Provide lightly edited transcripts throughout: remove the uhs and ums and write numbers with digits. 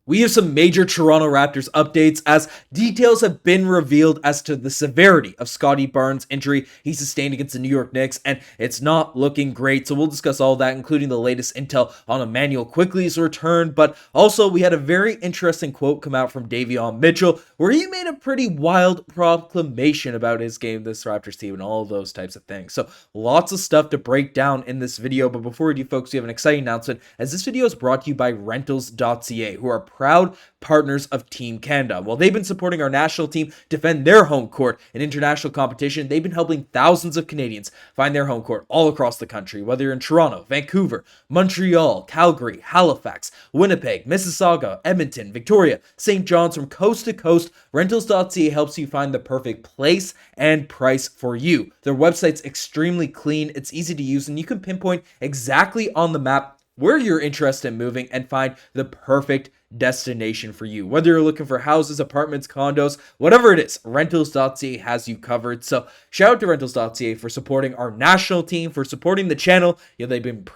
We have some major Toronto Raptors updates as details have been revealed as to the severity of Scottie Barnes' injury he sustained against the New York Knicks, and it's not looking great. So we'll discuss all that, including the latest intel on Immanuel Quickley's return. But also, we had a very interesting quote come out from Davion Mitchell, where he made a pretty wild proclamation about his game, this Raptors team, and all of those types of things. So lots of stuff to break down in this video. But before we do, folks, we have an exciting announcement, as this video is brought to you by Rentals.ca, who are proud partners of Team Canada. While they've been supporting our national team defend their home court in international competition, they've been helping thousands of Canadians find their home court all across the country, whether you're in Toronto, Vancouver, Montreal, Calgary, Halifax, Winnipeg, Mississauga, Edmonton, Victoria, St. John's. From coast to coast, Rentals.ca helps you find the perfect place and price for you. Their website's extremely clean, it's easy to use, and you can pinpoint exactly on the map where you're interested in moving and find the perfect destination for you. Whether you're looking for houses, apartments, condos, whatever it is, Rentals.ca has you covered. So shout out to Rentals.ca for supporting our national team, for supporting the channel. They've been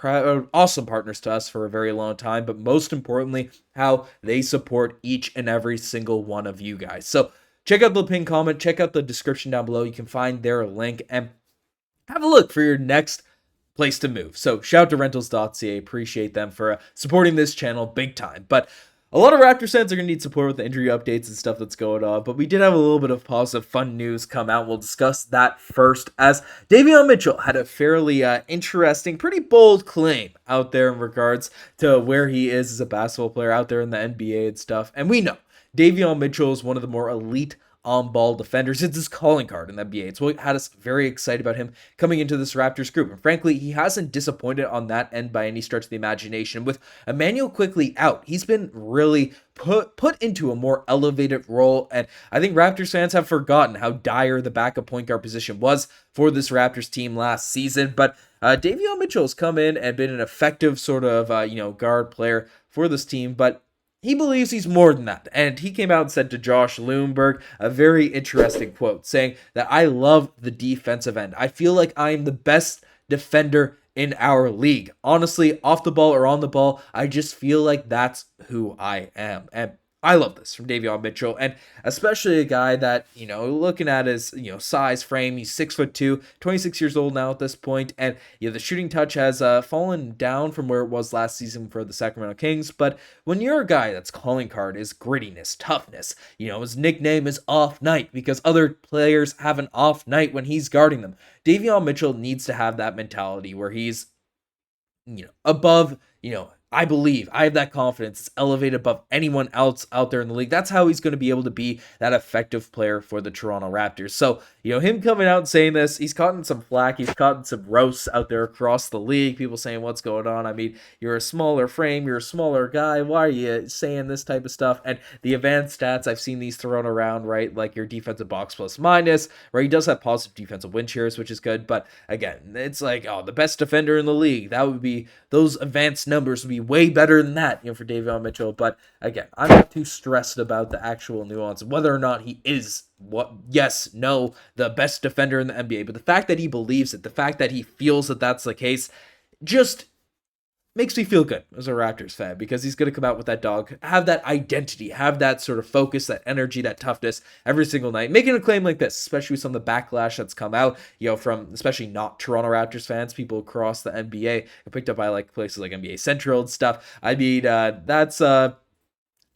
awesome partners to us for a very long time, but most importantly, how they support each and every single one of you guys. So check out the pinned comment, check out the description down below. You can find their link and have a look for your next place to move. So shout out to Rentals.ca. Appreciate them for supporting this channel big time. But a lot of Raptors fans are going to need support with the injury updates and stuff that's going on, but we did have a little bit of positive, fun news come out. We'll discuss that first, as Davion Mitchell had a fairly interesting, pretty bold claim out there in regards to where he is as a basketball player out there in the NBA and stuff. And we know Davion Mitchell is one of the more elite on-ball defenders. It's his calling card in the NBA. It's what had us very excited about him coming into this Raptors group. And frankly, he hasn't disappointed on that end by any stretch of the imagination. With Immanuel Quickley out, he's been really put into a more elevated role. And I think Raptors fans have forgotten how dire the backup point guard position was for this Raptors team last season. But Davion Mitchell has come in and been an effective sort of, guard player for this team. But he believes he's more than that, and he came out and said to Josh Loomberg a very interesting quote, saying that I love the defensive end. I feel like I'm the best defender in our league. Honestly, off the ball or on the ball, I just feel like that's who I am. And I love this from Davion Mitchell, and especially a guy that, looking at his, size, frame, he's 6'2", 26 years old now at this point, and the shooting touch has fallen down from where it was last season for the Sacramento Kings. But when you're a guy that's calling card is grittiness, toughness, his nickname is Off Night because other players have an off night when he's guarding them. Davion Mitchell needs to have that mentality where he's, above, I believe, I have that confidence, it's elevated above anyone else out there in the league. That's how he's going to be able to be that effective player for the Toronto Raptors. So, him coming out and saying this, he's gotten some flack, he's gotten some roasts out there across the league, people saying, what's going on? I mean, you're a smaller frame, you're a smaller guy, why are you saying this type of stuff? And the advanced stats, I've seen these thrown around, right? Like your defensive box plus minus, right? He does have positive defensive win shares, which is good, but again, it's like, the best defender in the league, that would be, those advanced numbers would be way better than that, for Davion Mitchell. But again, I'm not too stressed about the actual nuance, whether or not he is the best defender in the NBA. But the fact that he believes it, the fact that he feels that that's the case, just makes me feel good as a Raptors fan, because he's going to come out with that dog, have that identity, have that sort of focus, that energy, that toughness every single night, making a claim like this, especially with some of the backlash that's come out, from especially not Toronto Raptors fans, people across the NBA, picked up by like places like NBA Central and stuff. I mean,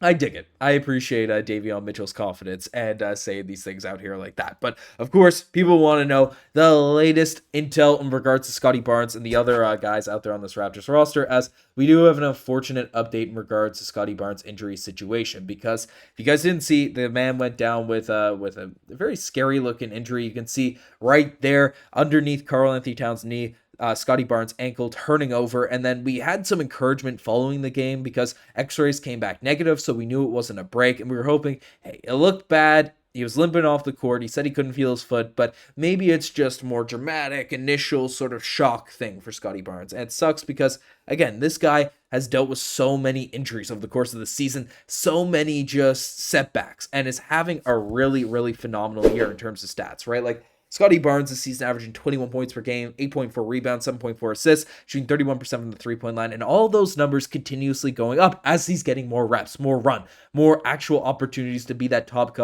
I dig it. I appreciate Davion Mitchell's confidence and saying these things out here like that. But, of course, people want to know the latest intel in regards to Scottie Barnes and the other guys out there on this Raptors roster, as we do have an unfortunate update in regards to Scottie Barnes' injury situation. Because if you guys didn't see, the man went down with a very scary-looking injury. You can see right there underneath Karl-Anthony Towns' knee, Scottie Barnes' ankle turning over, and then we had some encouragement following the game because x-rays came back negative, so we knew it wasn't a break, and we were hoping, hey, it looked bad, he was limping off the court, he said he couldn't feel his foot, but maybe it's just more dramatic initial sort of shock thing for Scottie Barnes. And it sucks because, again, this guy has dealt with so many injuries over the course of the season, so many just setbacks, and is having a really, really phenomenal year in terms of stats, right? Like, Scottie Barnes this season averaging 21 points per game, 8.4 rebounds, 7.4 assists, shooting 31% from the three-point line, and all those numbers continuously going up as he's getting more reps, more run, more actual opportunities to be that top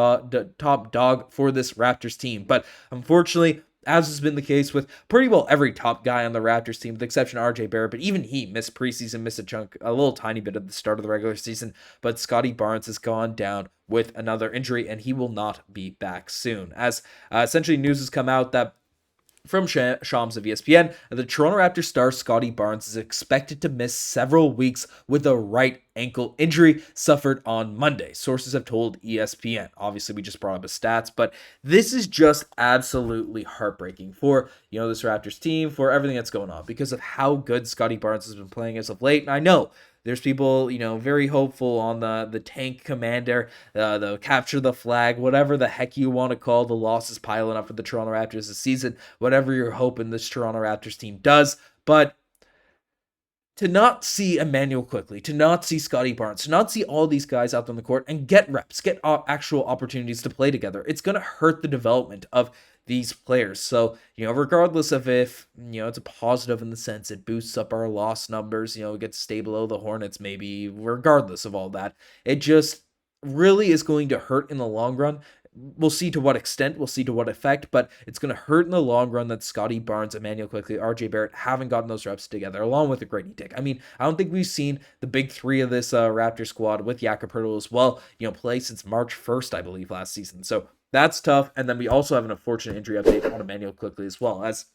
dog for this Raptors team. But unfortunately, as has been the case with pretty well every top guy on the Raptors team, with the exception of RJ Barrett, but even he missed preseason, missed a little tiny bit at the start of the regular season. But Scottie Barnes has gone down with another injury, and he will not be back soon. As essentially news has come out that from Shams of ESPN, the Toronto Raptors star Scottie Barnes is expected to miss several weeks with a right ankle injury suffered on Monday. Sources have told ESPN. Obviously, we just brought up his stats, but this is just absolutely heartbreaking for, this Raptors team, for everything that's going on because of how good Scottie Barnes has been playing as of late. And I know there's people, very hopeful on the tank commander, the capture the flag, whatever the heck you want to call the losses piling up for the Toronto Raptors this season, whatever you're hoping this Toronto Raptors team does. But to not see Immanuel Quickley, to not see Scottie Barnes, to not see all these guys out on the court and get reps, get actual opportunities to play together, it's going to hurt the development of these players. So, regardless of if, it's a positive in the sense it boosts up our loss numbers, we get to stay below the Hornets, maybe, regardless of all that, it just really is going to hurt in the long run. We'll see to what extent, we'll see to what effect, but it's going to hurt in the long run that Scottie Barnes, Immanuel Quickley, RJ Barrett haven't gotten those reps together, along with the Gradey Dick. I mean, I don't think we've seen the big three of this Raptor squad with Jakob Poeltl as well, play since March 1st, I believe, last season. So that's tough. And then we also have an unfortunate injury update on Immanuel Quickley as well, as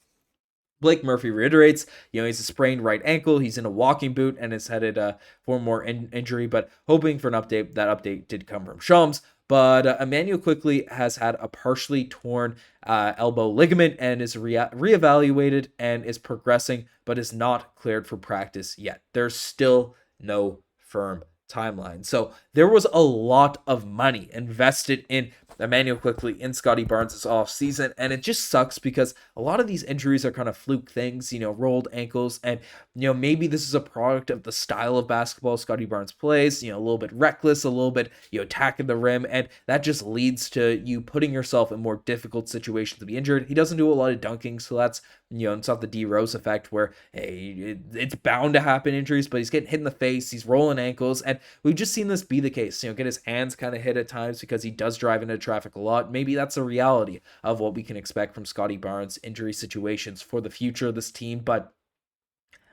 Blake Murphy reiterates, he's a sprained right ankle. He's in a walking boot and is headed for more injury, but hoping for an update. That update did come from Shams. But Immanuel Quickley has had a partially torn elbow ligament and is reevaluated and is progressing, but is not cleared for practice yet. There's still no firm timeline. So there was a lot of money invested in Immanuel Quickley in Scottie Barnes' offseason, and it just sucks because a lot of these injuries are kind of fluke things, rolled ankles, and maybe this is a product of the style of basketball Scottie Barnes plays, a little bit reckless, a little bit attacking the rim, and that just leads to you putting yourself in more difficult situations to be injured. He doesn't do a lot of dunking, so that's it's not the D Rose effect where, hey, it's bound to happen injuries, but he's getting hit in the face, he's rolling ankles, and we've just seen this be the case. Get his hands kind of hit at times because he does drive into traffic a lot. Maybe that's a reality of what we can expect from Scottie Barnes' injury situations for the future of this team, but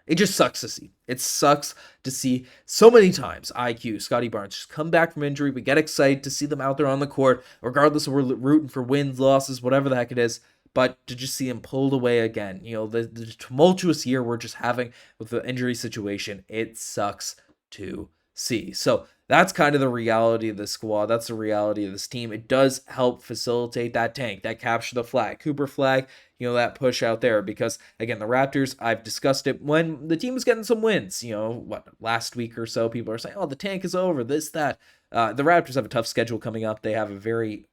it just sucks to see. It sucks to see so many times IQ, Scottie Barnes, just come back from injury. We get excited to see them out there on the court, regardless of we're rooting for wins, losses, whatever the heck it is. But to just see him pulled away again, the tumultuous year we're just having with the injury situation, it sucks to see. So that's kind of the reality of the squad. That's the reality of this team. It does help facilitate that tank, that capture the flag, Cooper flag, that push out there. Because, again, the Raptors, I've discussed it when the team was getting some wins. Last week or so, people are saying, oh, the tank is over, this, that. The Raptors have a tough schedule coming up. They have a very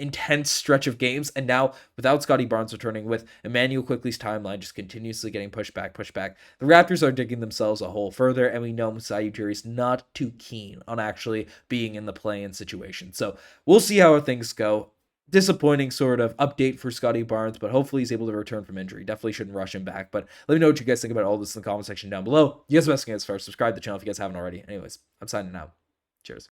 intense stretch of games, and now without Scottie Barnes returning, with Immanuel Quickley's timeline just continuously getting pushed back, the Raptors are digging themselves a hole further, and we know Masai Ujiri is not too keen on actually being in the play-in situation. So we'll see how things go. Disappointing sort of update for Scottie Barnes, but hopefully he's able to return from injury. Definitely shouldn't rush him back, but let me know what you guys think about all this in the comment section down below. You guys best thing as far, subscribe to the channel if you guys haven't already. Anyways, I'm signing out. Cheers.